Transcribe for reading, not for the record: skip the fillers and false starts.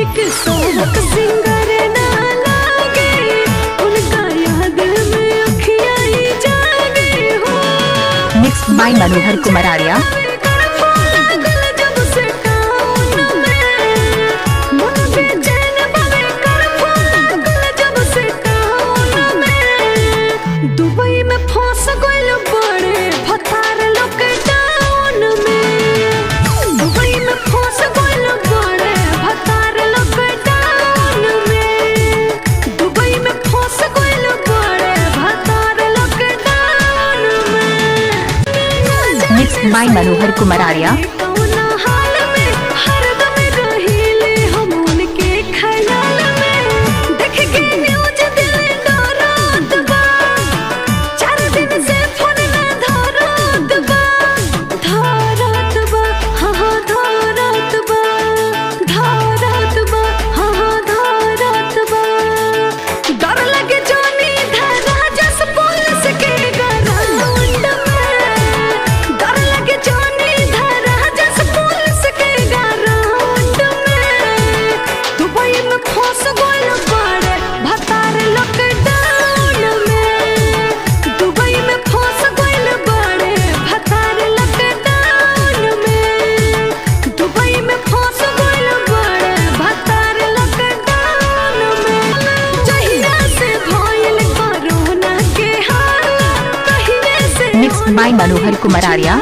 ठीक सोहक सिंगर ना लागे, उनका याद में अखियां ही जागे हो। Mix by Manohar Kumar Arya. Dubai में फंस गइल बड़े भतार लॉकडाउन में, दुबई में फंस गइल बड़े भतार लॉकडाउन में, दुबई में फंस गइल बड़े भतार लॉकडाउन में। Mix by Manohar Kumar Arya. Mix by Manohar Kumar Arya.